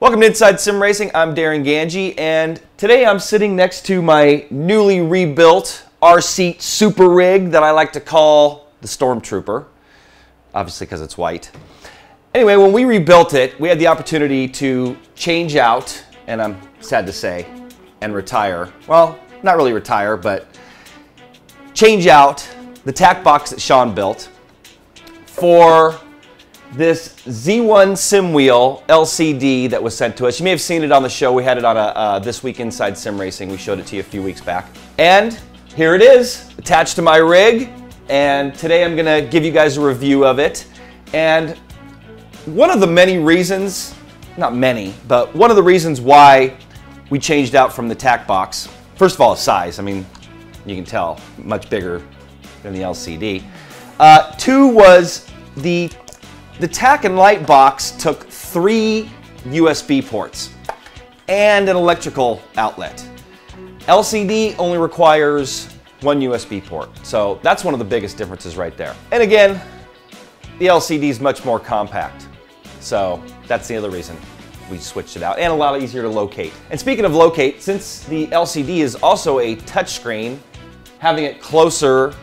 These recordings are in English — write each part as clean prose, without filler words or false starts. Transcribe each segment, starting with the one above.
Welcome to Inside Sim Racing. I'm Darren Ganji, and today I'm sitting next to my newly rebuilt R-Seat super rig that I like to call the Stormtrooper, obviously because it's white. Anyway, when we rebuilt it, we had the opportunity to change out, and I'm sad to say, and retire. Well, not really retire, but change out the tack box that Sean built for this Z1 Sim Wheel LCD that was sent to us. You may have seen it on the show. We had it on a This Week Inside Sim Racing. We showed it to you a few weeks back. And here it is, attached to my rig. And today I'm gonna give you guys a review of it. And one of the many reasons, not many, but one of the reasons why we changed out from the tack box, first of all, size. I mean, you can tell, much bigger than the LCD. Two was the tack and light box took 3 USB ports and an electrical outlet. LCD only requires 1 USB port. So that's one of the biggest differences right there. And again, the LCD is much more compact. So that's the other reason we switched it out, and a lot easier to locate. And speaking of locate, since the LCD is also a touchscreen, having it closer,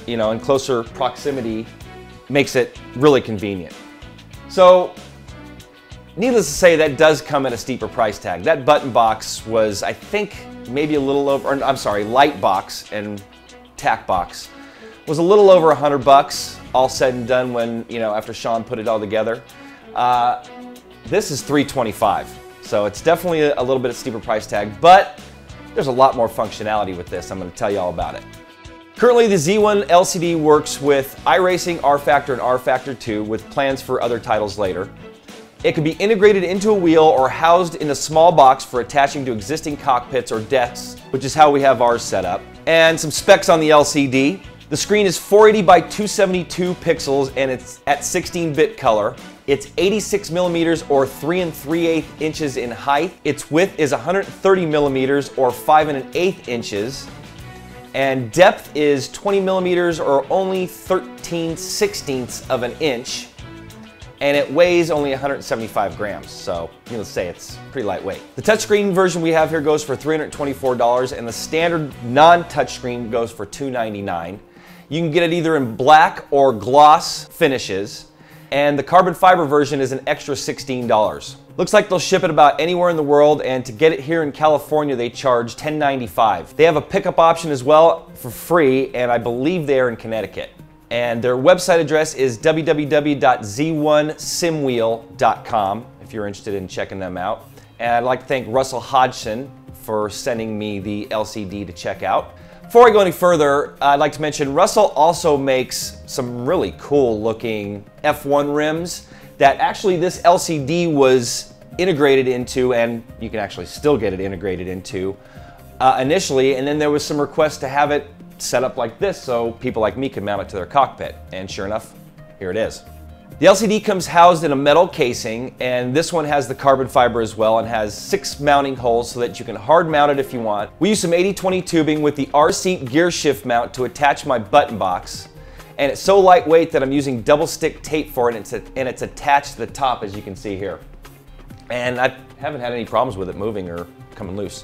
in closer proximity makes it really convenient. So, needless to say, that does come at a steeper price tag. That button box was, I think, maybe a little over, or, I'm sorry, light box and tack box was a little over $100, all said and done when, after Sean put it all together. This is $325, so it's definitely a little bit of steeper price tag, but there's a lot more functionality with this. I'm going to tell you all about it. Currently, the Z1 LCD works with iRacing, rFactor, and rFactor 2 with plans for other titles later. It can be integrated into a wheel or housed in a small box for attaching to existing cockpits or decks, which is how we have ours set up. And some specs on the LCD. The screen is 480 by 272 pixels and it's at 16-bit color. It's 86 millimeters or 3 3/8 inches in height. Its width is 130 millimeters or 5 1/8 inches. And depth is 20 millimeters or only 13/16 of an inch. And it weighs only 175 grams, so needless to say, it's pretty lightweight. The touchscreen version we have here goes for $324, and the standard non-touchscreen goes for $299. You can get it either in black or gloss finishes, and the carbon fiber version is an extra $16. Looks like they'll ship it about anywhere in the world, and to get it here in California, they charge $10.95. They have a pickup option as well for free, and I believe they are in Connecticut. And their website address is www.z1simwheel.com if you're interested in checking them out. And I'd like to thank Russell Hodgson for sending me the LCD to check out. Before I go any further, I'd like to mention Russell also makes some really cool looking F1 rims that actually this LCD was integrated into, and you can actually still get it integrated into initially, and then there was some requests to have it set up like this so people like me could mount it to their cockpit, and sure enough, here it is. The LCD comes housed in a metal casing, and this one has the carbon fiber as well and has 6 mounting holes so that you can hard mount it if you want. We use some 80/20 tubing with the R-Seat gear shift mount to attach my button box. And it's so lightweight that I'm using double stick tape for it, and it's attached to the top, as you can see here. And I haven't had any problems with it moving or coming loose.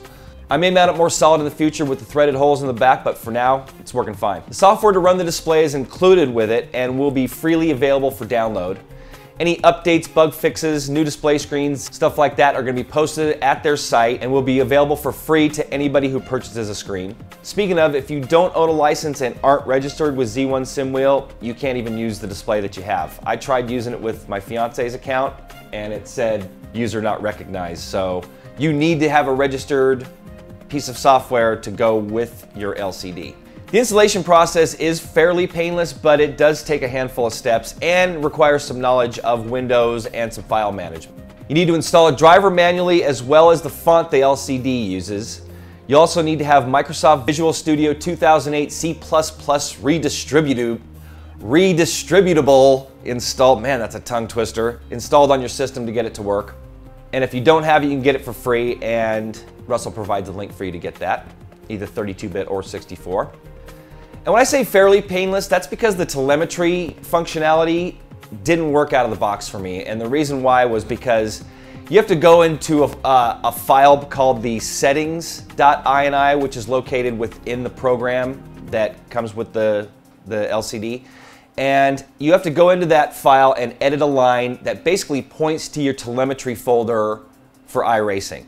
I may mount it more solid in the future with the threaded holes in the back, but for now, it's working fine. The software to run the display is included with it and will be freely available for download. Any updates, bug fixes, new display screens, stuff like that are going to be posted at their site and will be available for free to anybody who purchases a screen. Speaking of, if you don't own a license and aren't registered with Z1 Sim Wheel, you can't even use the display that you have. I tried using it with my fiance's account and it said user not recognized. So you need to have a registered piece of software to go with your LCD. The installation process is fairly painless, but it does take a handful of steps and requires some knowledge of Windows and some file management. You need to install a driver manually as well as the font the LCD uses. You also need to have Microsoft Visual Studio 2008 C++ redistributable installed. Man, that's a tongue twister. Installed on your system to get it to work. And if you don't have it, you can get it for free, and Russell provides a link for you to get that, either 32-bit or 64. And when I say fairly painless, that's because the telemetry functionality didn't work out of the box for me. And the reason why was because you have to go into a file called the settings.ini, which is located within the program that comes with the LCD. And you have to go into that file and edit a line that basically points to your telemetry folder for iRacing.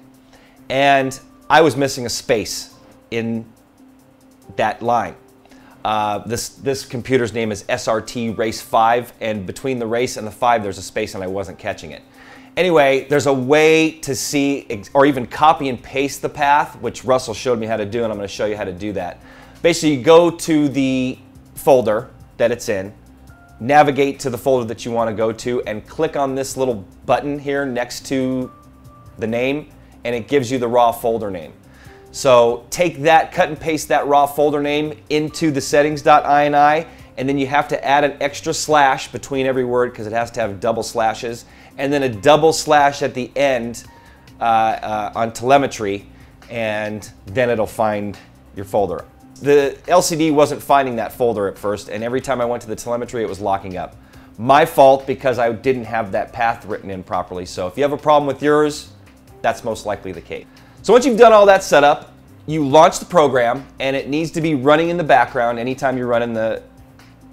And I was missing a space in that line. This computer's name is SRT Race 5, and between the race and the 5 there's a space and I wasn't catching it. Anyway, there's a way to see or even copy and paste the path, which Russell showed me how to do, and I'm going to show you how to do that. Basically, you go to the folder that it's in, navigate to the folder that you want to go to, and click on this little button here next to the name, and it gives you the raw folder name. So take that, cut and paste that raw folder name into the settings.ini, and then you have to add an extra slash between every word because it has to have double slashes, and then a double slash at the end on telemetry, and then it'll find your folder. The LCD wasn't finding that folder at first, and every time I went to the telemetry, it was locking up. My fault because I didn't have that path written in properly. So if you have a problem with yours, that's most likely the case. So once you've done all that setup, you launch the program, and it needs to be running in the background anytime you're running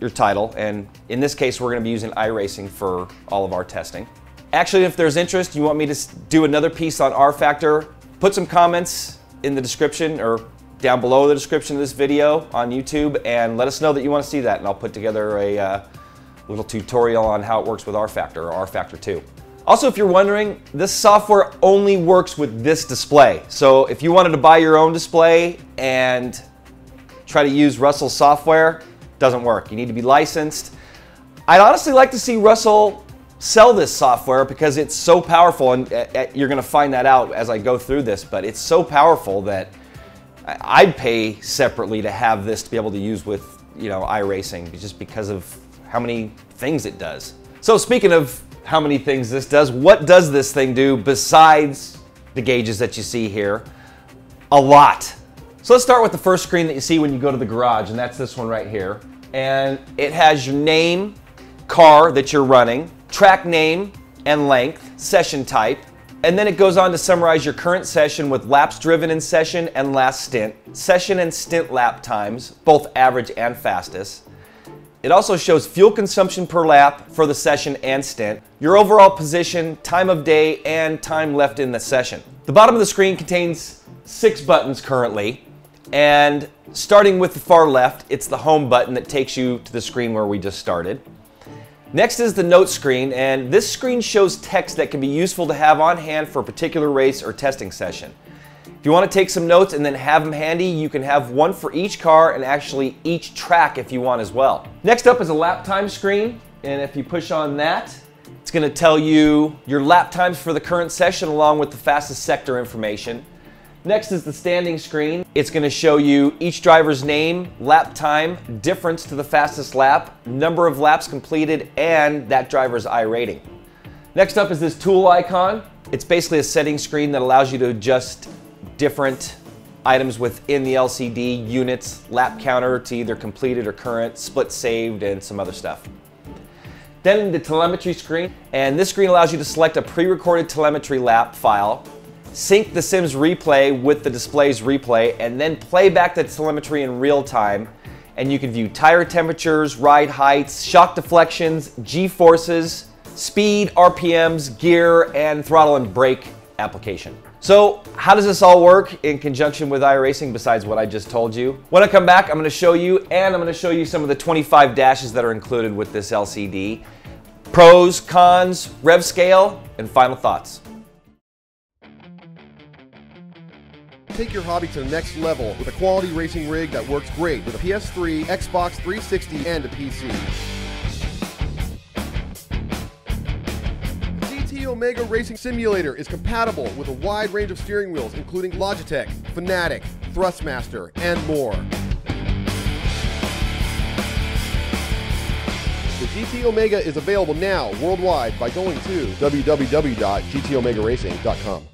your title. And in this case, we're going to be using iRacing for all of our testing. Actually, if there's interest, you want me to do another piece on rFactor, put some comments in the description or down below the description of this video on YouTube, and let us know that you want to see that, and I'll put together a little tutorial on how it works with rFactor or rFactor 2. Also, if you're wondering, this software only works with this display. So if you wanted to buy your own display and try to use Russell's software, it doesn't work. You need to be licensed. I'd honestly like to see Russell sell this software because it's so powerful, and you're going to find that out as I go through this, but it's so powerful that I'd pay separately to have this to be able to use with, iRacing, just because of how many things it does. So speaking of how many things this does, what does this thing do besides the gauges that you see here? A lot. So let's start with the first screen that you see when you go to the garage, and that's this one right here. And it has your name, car that you're running, track name and length, session type, and then it goes on to summarize your current session with laps driven in session and last stint, session and stint lap times, both average and fastest. It also shows fuel consumption per lap for the session and stint, your overall position, time of day, and time left in the session. The bottom of the screen contains 6 buttons currently, and starting with the far left, it's the home button that takes you to the screen where we just started. Next is the notes screen, and this screen shows text that can be useful to have on hand for a particular race or testing session. If you want to take some notes and then have them handy, you can have one for each car and actually each track if you want as well. Next up is a lap time screen, and if you push on that, it's going to tell you your lap times for the current session along with the fastest sector information. Next is the standing screen. It's going to show you each driver's name, lap time, difference to the fastest lap, number of laps completed, and that driver's iRating. Next up is this tool icon. It's basically a setting screen that allows you to adjust different items within the LCD, units, lap counter to either completed or current, split saved, and some other stuff. Then the telemetry screen, and this screen allows you to select a pre-recorded telemetry lap file, sync the Sims replay with the display's replay, and then play back the telemetry in real time. And you can view tire temperatures, ride heights, shock deflections, G-forces, speed, RPMs, gear, and throttle and brake application. So how does this all work in conjunction with iRacing besides what I just told you? When I come back, I'm going to show you, and I'm going to show you some of the 25 dashes that are included with this LCD. Pros, cons, rev scale, and final thoughts. Take your hobby to the next level with a quality racing rig that works great with a PS3, Xbox 360, and a PC. The GT Omega Racing Simulator is compatible with a wide range of steering wheels, including Logitech, Fanatec, Thrustmaster, and more. The GT Omega is available now worldwide by going to www.gtomegaracing.com.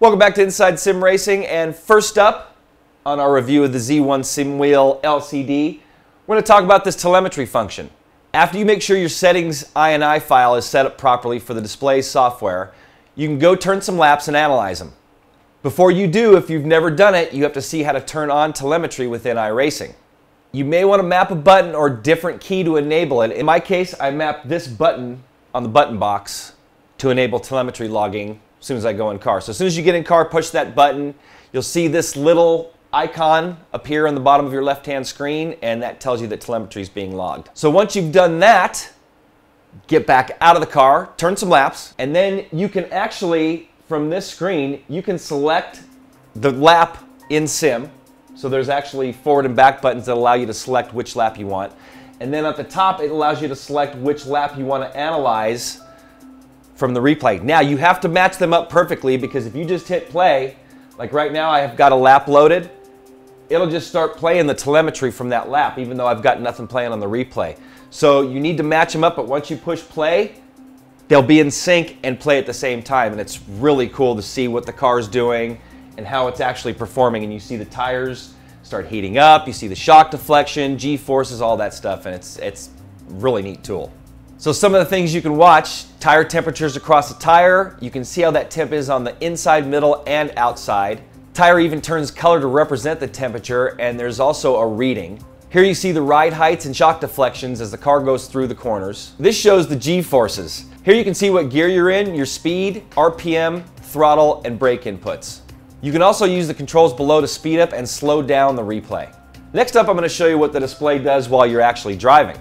Welcome back to Inside Sim Racing, and first up on our review of the Z1 Sim Wheel LCD, we're going to talk about this telemetry function. After you make sure your settings INI file is set up properly for the display software, you can go turn some laps and analyze them. Before you do, if you've never done it, you have to see how to turn on telemetry within iRacing. You may want to map a button or different key to enable it. In my case, I mapped this button on the button box to enable telemetry logging as soon as I go in car. So as soon as you get in car, push that button. You'll see this little icon appear on the bottom of your left-hand screen, and that tells you that telemetry is being logged. So once you've done that, get back out of the car, turn some laps, and then you can actually, from this screen, you can select the lap in Sim. So there's actually forward and back buttons that allow you to select which lap you want. And then at the top, it allows you to select which lap you want to analyze from the replay. Now, you have to match them up perfectly, because if you just hit play, like right now I have got a lap loaded, it'll just start playing the telemetry from that lap, even though I've got nothing playing on the replay. So you need to match them up, but once you push play, they'll be in sync and play at the same time. And it's really cool to see what the car's doing and how it's actually performing. And you see the tires start heating up, you see the shock deflection, G-forces, all that stuff, and it's a really neat tool. So some of the things you can watch: tire temperatures across the tire. You can see how that temp is on the inside, middle, and outside. Tire even turns color to represent the temperature, and there's also a reading. Here you see the ride heights and shock deflections as the car goes through the corners. This shows the G-forces. Here you can see what gear you're in, your speed, RPM, throttle, and brake inputs. You can also use the controls below to speed up and slow down the replay. Next up, I'm going to show you what the display does while you're actually driving.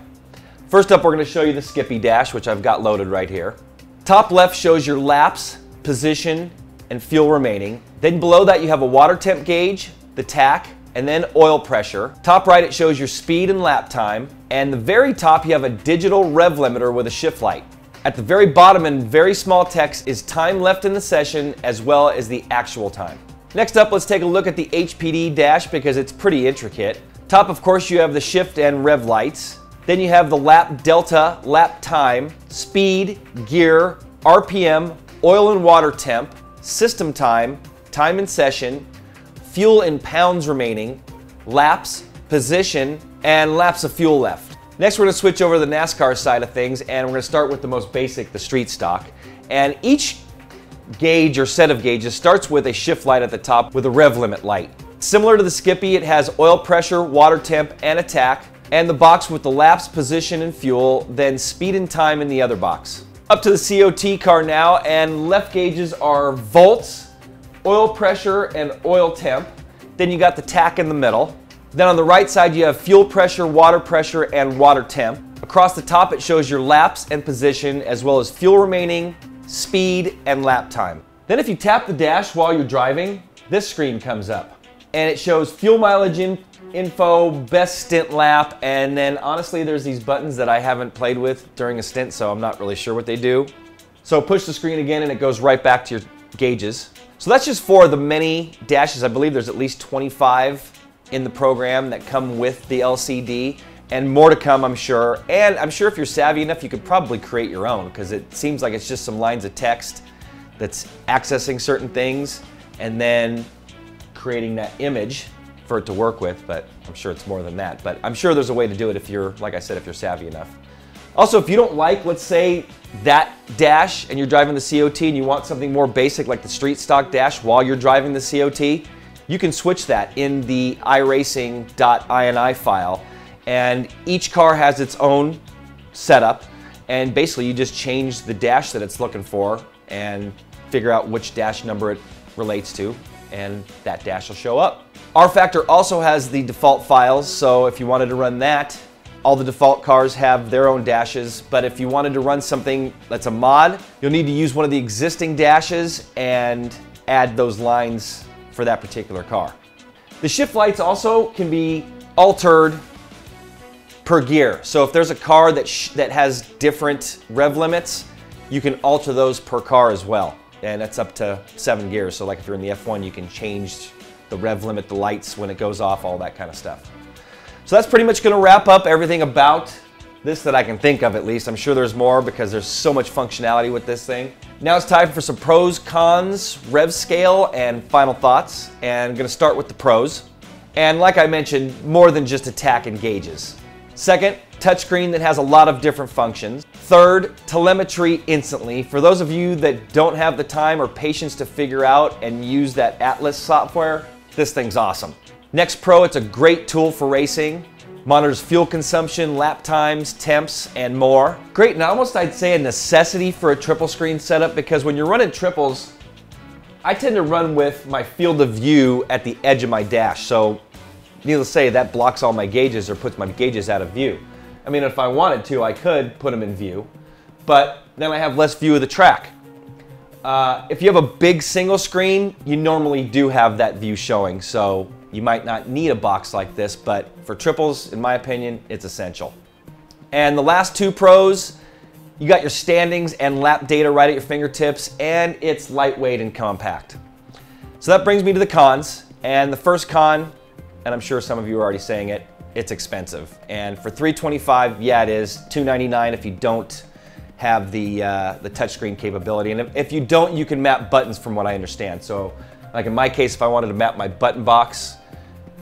First up, we're going to show you the Skippy dash, which I've got loaded right here. Top left shows your laps, position, and fuel remaining. Then below that you have a water temp gauge, the tach, and then oil pressure. Top right, it shows your speed and lap time. And the very top, you have a digital rev limiter with a shift light. At the very bottom, in very small text, is time left in the session as well as the actual time. Next up, let's take a look at the HPD dash, because it's pretty intricate. Top, of course, you have the shift and rev lights. Then you have the lap delta, lap time, speed, gear, RPM, oil and water temp, system time, time in session, fuel in pounds remaining, laps, position, and laps of fuel left. Next, we're going to switch over to the NASCAR side of things, and we're going to start with the most basic, the street stock. And each gauge or set of gauges starts with a shift light at the top with a rev limit light. Similar to the Skippy, it has oil pressure, water temp, and a tach, and the box with the laps, position, and fuel, then speed and time in the other box. Up to the COT car now, and left gauges are volts, oil pressure, and oil temp. Then you got the tach in the middle. Then on the right side you have fuel pressure, and water temp. Across the top it shows your laps and position, as well as fuel remaining, speed, and lap time. Then if you tap the dash while you're driving, this screen comes up, and it shows fuel mileage info, best stint lap, and then honestly there's these buttons that I haven't played with during a stint, so I'm not really sure what they do. So push the screen again and it goes right back to your gauges. So that's just for the many dashes. I believe there's at least 25 in the program that come with the LCD, and more to come, I'm sure. And I'm sure if you're savvy enough, you could probably create your own, because it seems like it's just some lines of text that's accessing certain things and then creating that image for it to work with, but I'm sure it's more than that. But I'm sure there's a way to do it if you're, like I said, if you're savvy enough. Also, if you don't like, let's say, that dash and you're driving the COT and you want something more basic like the street stock dash while you're driving the COT, you can switch that in the iRacing.ini file. And each car has its own setup, and basically you just change the dash that it's looking for and figure out which dash number it relates to, and that dash will show up. rFactor also has the default files, so if you wanted to run that, all the default cars have their own dashes, but if you wanted to run something that's a mod, you'll need to use one of the existing dashes and add those lines for that particular car. The shift lights also can be altered per gear. So if there's a car that has different rev limits, you can alter those per car as well. And that's up to 7 gears. So like if you're in the F1, you can change the rev limit, the lights when it goes off, all that kind of stuff. So that's pretty much going to wrap up everything about This that I can think of, at least. I'm sure there's more because there's so much functionality with this thing. Now it's time for some pros, cons, rev scale, and final thoughts. And I'm going to start with the pros. And like I mentioned, more than just attack and gauges. Second, touchscreen that has a lot of different functions. Third, telemetry instantly. For those of you that don't have the time or patience to figure out and use that Atlas software, this thing's awesome. Next pro, it's a great tool for racing. Monitors fuel consumption, lap times, temps, and more. Great, and almost I'd say a necessity for a triple screen setup, because when you're running triples, I tend to run with my field of view at the edge of my dash. So needless to say, that blocks all my gauges or puts my gauges out of view. I mean, if I wanted to, I could put them in view, but then I have less view of the track. If you have a big single screen, you normally do have that view showing, so you might not need a box like this, but for triples, in my opinion, it's essential. And the last two pros, you got your standings and lap data right at your fingertips, and it's lightweight and compact. So that brings me to the cons, and the first con, and I'm sure some of you are already saying it, it's expensive. And for $325, yeah, it is. $299 if you don't have the touchscreen capability. And if you don't, you can map buttons from what I understand. So like in my case, if I wanted to map my button box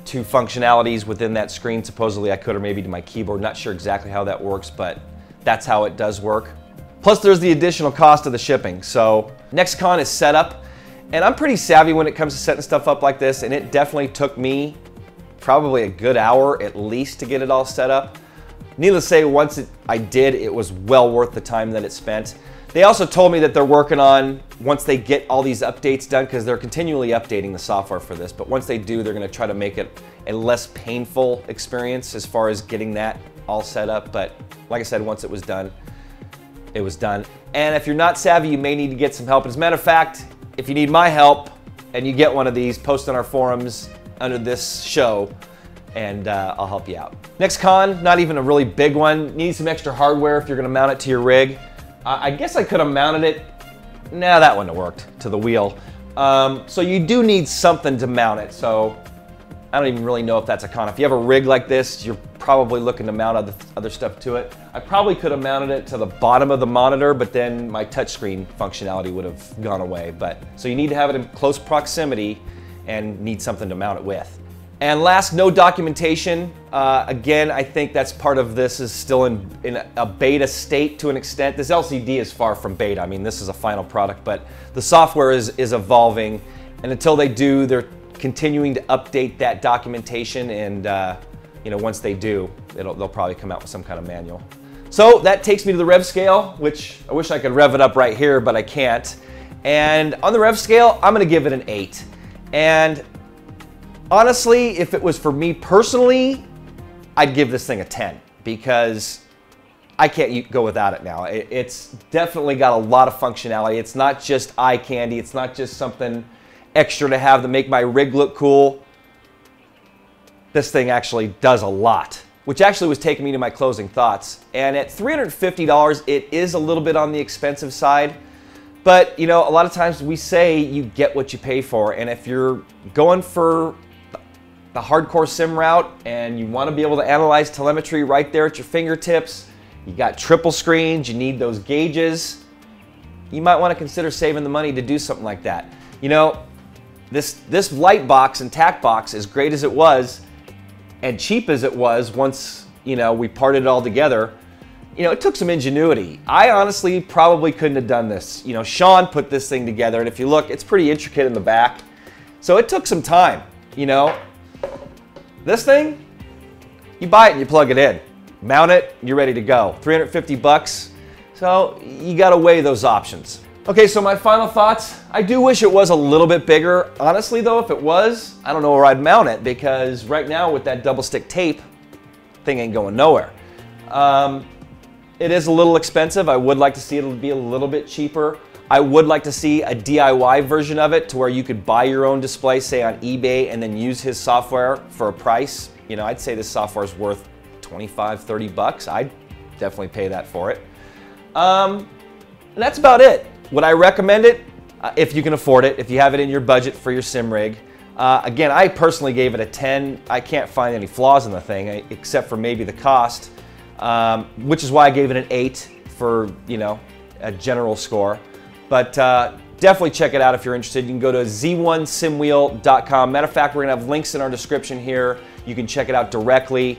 to functionalities within that screen, supposedly I could, or maybe to my keyboard. Not sure exactly how that works, but that's how it does work. Plus there's the additional cost of the shipping. So next con is setup. And I'm pretty savvy when it comes to setting stuff up like this, and it definitely took me probably a good hour at least to get it all set up. Needless to say, once I did, it was well worth the time that it spent. They also told me that they're working on, once they get all these updates done, because they're continually updating the software for this, but once they do, they're going to try to make it a less painful experience as far as getting that all set up. But like I said, once it was done, it was done. And if you're not savvy, you may need to get some help. As a matter of fact, if you need my help and you get one of these, post on our forums under this show, and I'll help you out. Next con, not even a really big one. Need some extra hardware if you're going to mount it to your rig. I guess I could have mounted it. Nah, that wouldn't have worked to the wheel. So you do need something to mount it. So I don't even really know if that's a con. If you have a rig like this, you're probably looking to mount other stuff to it. I probably could have mounted it to the bottom of the monitor, but then my touchscreen functionality would have gone away. So you need to have it in close proximity and need something to mount it with. And last, no documentation. Again, I think that's part of this is still in a beta state to an extent. This LCD is far from beta. I mean, this is a final product, but the software is evolving. And until they do, they're continuing to update that documentation. And you know, once they do, they'll probably come out with some kind of manual. So that takes me to the rev scale, which I wish I could rev it up right here, but I can't. And on the rev scale, I'm gonna give it an 8. And honestly, if it was for me personally, I'd give this thing a 10 because I can't go without it now. It's definitely got a lot of functionality. It's not just eye candy. It's not just something extra to have to make my rig look cool. This thing actually does a lot, which actually was taking me to my closing thoughts. And at $350, it is a little bit on the expensive side. But, you know, a lot of times we say you get what you pay for. And if you're going for the hardcore sim route and you want to be able to analyze telemetry right there at your fingertips, you got triple screens, you need those gauges, you might want to consider saving the money to do something like that. You know, this light box and tack box, as great as it was and cheap as it was once, you know, we parted it all together, you know, it took some ingenuity. I honestly probably couldn't have done this. You know, Sean put this thing together, and if you look, it's pretty intricate in the back. So it took some time, you know. This thing, you buy it and you plug it in. Mount it, you're ready to go. 350 bucks. So you gotta weigh those options. Okay, so my final thoughts. I do wish it was a little bit bigger. Honestly though, if it was, I don't know where I'd mount it, because right now with that double stick tape, thing ain't going nowhere. It is a little expensive. I would like to see it be a little bit cheaper. I would like to see a DIY version of it to where you could buy your own display, say on eBay, and then use his software for a price. You know, I'd say this software is worth 25, 30 bucks. I'd definitely pay that for it. And that's about it. Would I recommend it? If you can afford it, if you have it in your budget for your sim rig. Again, I personally gave it a 10. I can't find any flaws in the thing, except for maybe the cost. which is why I gave it an 8 for, you know, a general score. But definitely check it out if you're interested. You can go to z1simwheel.com. Matter of fact, we're going to have links in our description here. You can check it out directly.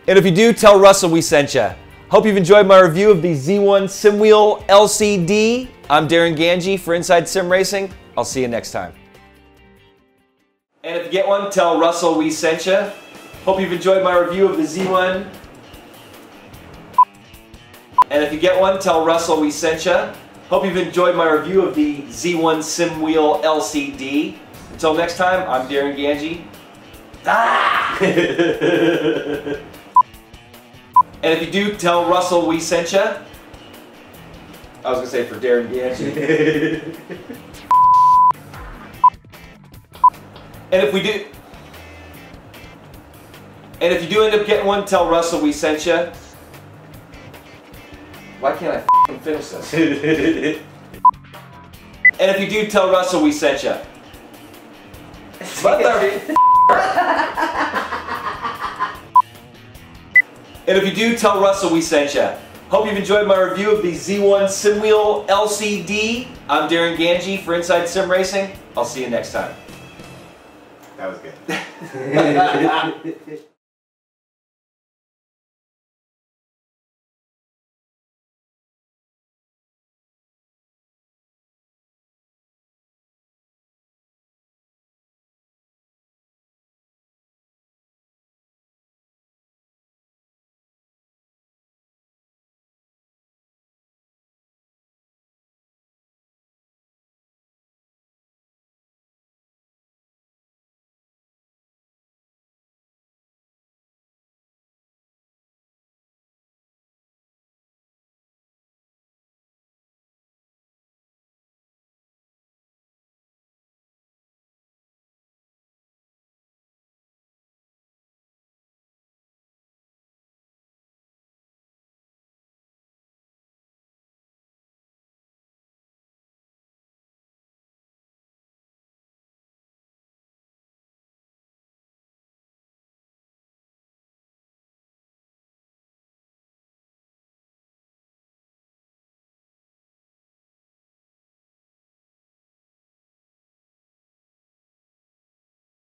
And if you do, tell Russell we sent you. Hope you've enjoyed my review of the Z1 Simwheel LCD. I'm Darren Ganji for Inside Sim Racing. I'll see you next time. And if you get one, tell Russell we sent you. Hope you've enjoyed my review of the Z1. And if you get one, tell Russell we sent you. Hope you've enjoyed my review of the Z1 Simwheel LCD. Until next time, I'm Darren Ganji. Ah! And if you do, tell Russell we sent you. I was going to say for Darren Ganji. And if you do end up getting one, tell Russell we sent you. Why can't I f***ing finish this? And if you do, tell Russell we sent you. And if you do, tell Russell we sent you. Hope you've enjoyed my review of the Z1 Simwheel LCD. I'm Darren Ganji for Inside Sim Racing. I'll see you next time. That was good.